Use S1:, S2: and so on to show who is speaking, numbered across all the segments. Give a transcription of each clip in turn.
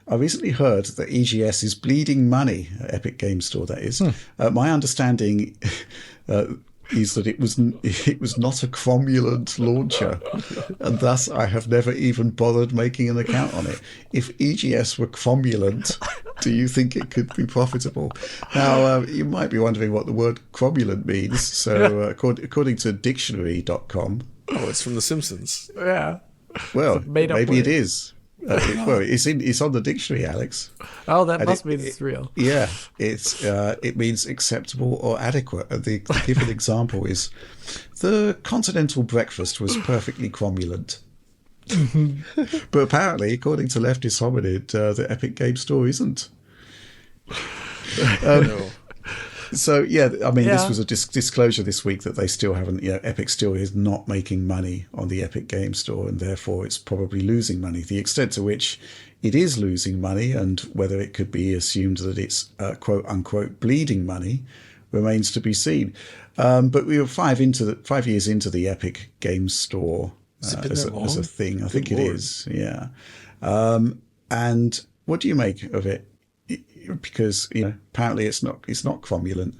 S1: I recently heard that EGS is bleeding money, Epic Games Store, that is. My understanding is that it was not a cromulent launcher, and thus I have never even bothered making an account on it. If EGS were cromulent, do you think it could be profitable? Now, you might be wondering what the word cromulent means. So, according to dictionary.com...
S2: Oh, it's from The Simpsons.
S3: Yeah.
S1: Well, maybe
S3: word.
S1: it is. It's on the dictionary, Alex.
S3: Oh, that must mean it's real.
S1: Yeah, it means acceptable or adequate. The given example is the continental breakfast was perfectly cromulent. But apparently, according to Leftist Hominid, the Epic Game Store isn't.
S2: No.
S1: So, yeah, I mean, this was a disclosure this week that they still haven't, Epic still is not making money on the Epic Game Store, and therefore it's probably losing money. The extent to which it is losing money and whether it could be assumed that it's quote unquote bleeding money remains to be seen. But we were 5 years into the Epic Game Store as a thing. I think it is, yeah. And what do you make of it? Because apparently it's not cromulent.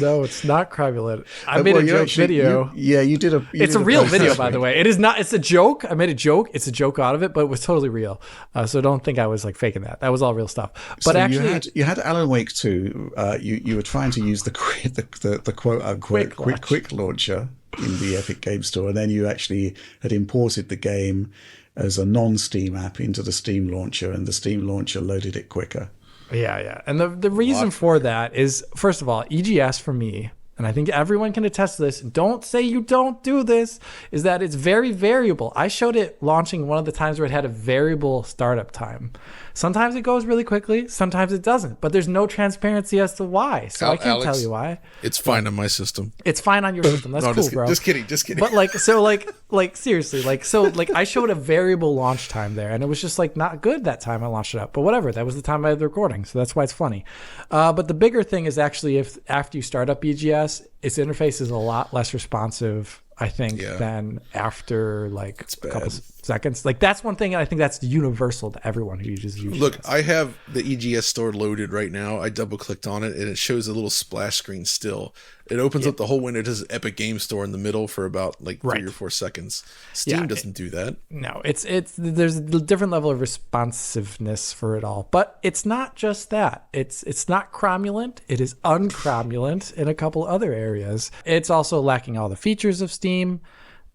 S3: No, it's not cromulent. I made a joke video.
S1: You did
S3: it's a real video, by the way. It is not. It's a joke. I made a joke. It's a joke out of it, but it was totally real. So don't think I was like faking that. That was all real stuff. But
S1: so
S3: actually,
S1: you had Alan Wake 2. You were trying to use the quote unquote quick launcher in the Epic Game Store, and then you actually had imported the game as a non-Steam app into the Steam launcher, and the Steam launcher loaded it quicker.
S3: Yeah. And the reason for that is, first of all, EGS for me, and I think everyone can attest to this, don't say you don't do this, is that it's very variable. I showed it launching one of the times where it had a variable startup time. Sometimes it goes really quickly, sometimes it doesn't, but there's no transparency as to why. So I can't tell you why.
S2: It's fine on my system.
S3: It's fine on your system. That's cool, bro.
S2: Just kidding.
S3: But seriously, I showed a variable launch time there, and it was just like not good that time I launched it up. But whatever, that was the time I had the recording, so that's why it's funny. But the bigger thing is actually if after you start up EGS, its interface is a lot less responsive, I think, than after like a couple seconds. Like that's one thing, and I think that's universal to everyone who uses EGS.
S2: Look, I have the EGS store loaded right now. I double clicked on it, and it shows a little splash screen still. It opens up the whole window. It does Epic Game Store in the middle for about like 3 or 4 seconds. Steam doesn't do that.
S3: No, it's there's a different level of responsiveness for it all, but it's not just that. It's not cromulent. It is uncromulent in a couple other areas. It's also lacking all the features of Steam,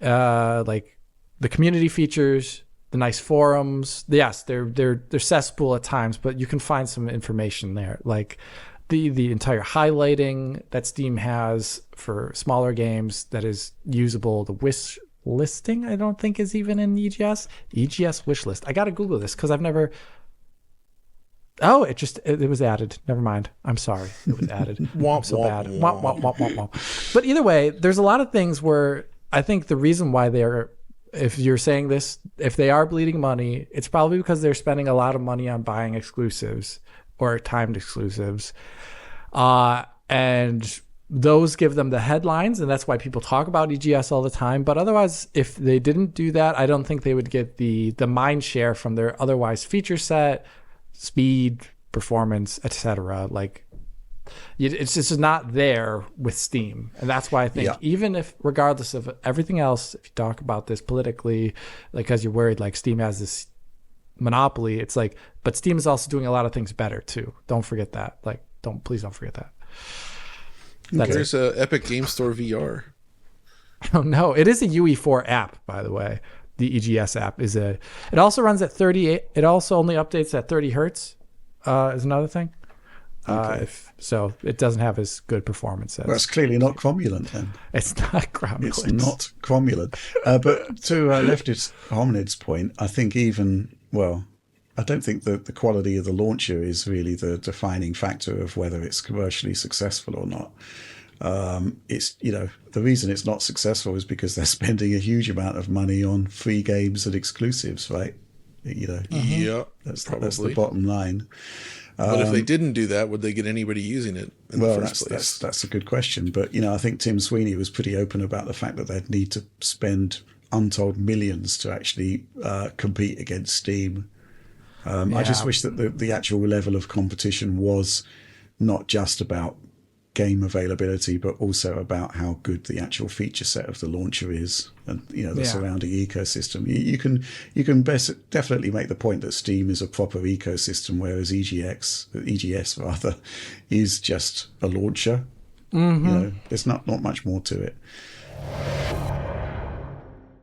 S3: like the community features, the nice forums. Yes, they're cesspool at times, but you can find some information there, like the entire highlighting that Steam has for smaller games that is usable. The wish listing, I don't think, is even in EGS. EGS wish list. I got to Google this because I've never. Oh, it was added. Never mind. I'm sorry. It was added. I'm so bad. Womp, womp, womp, womp, womp. But either way, there's a lot of things where I think the reason why they're, if you're saying this, if they are bleeding money, it's probably because they're spending a lot of money on buying exclusives or timed exclusives. And those give them the headlines, and that's why people talk about EGS all the time. But otherwise, if they didn't do that, I don't think they would get the mind share from their otherwise feature set, speed, performance, etc. Like, it's just not there with Steam. And that's why I think even if, regardless of everything else, if you talk about this politically, like, because you're worried like Steam has this monopoly, it's like, but Steam is also doing a lot of things better too. Don't forget that. Like, please don't forget that.
S2: There's a Epic Game Store VR.
S3: Oh no, it is a UE4 app, by the way. The EGS app it also runs at 38. It also only updates at 30 hertz. Is another thing. So it doesn't have as good performance as.
S1: Well, it's clearly not cromulent then.
S3: It's not cromulent.
S1: It's not cromulent. But to Leftist Hominid's point, I think I don't think that the quality of the launcher is really the defining factor of whether it's commercially successful or not. It's the reason it's not successful is because they're spending a huge amount of money on free games and exclusives, right?
S2: Yeah,
S1: that's the bottom line.
S2: But if they didn't do that, would they get anybody using it in the first place?
S1: That's a good question. But I think Tim Sweeney was pretty open about the fact that they'd need to spend untold millions to actually compete against Steam. I just wish that the actual level of competition was not just about game availability, but also about how good the actual feature set of the launcher is, and the surrounding ecosystem. You can definitely make the point that Steam is a proper ecosystem, whereas EGS rather, is just a launcher. There's not much more to it.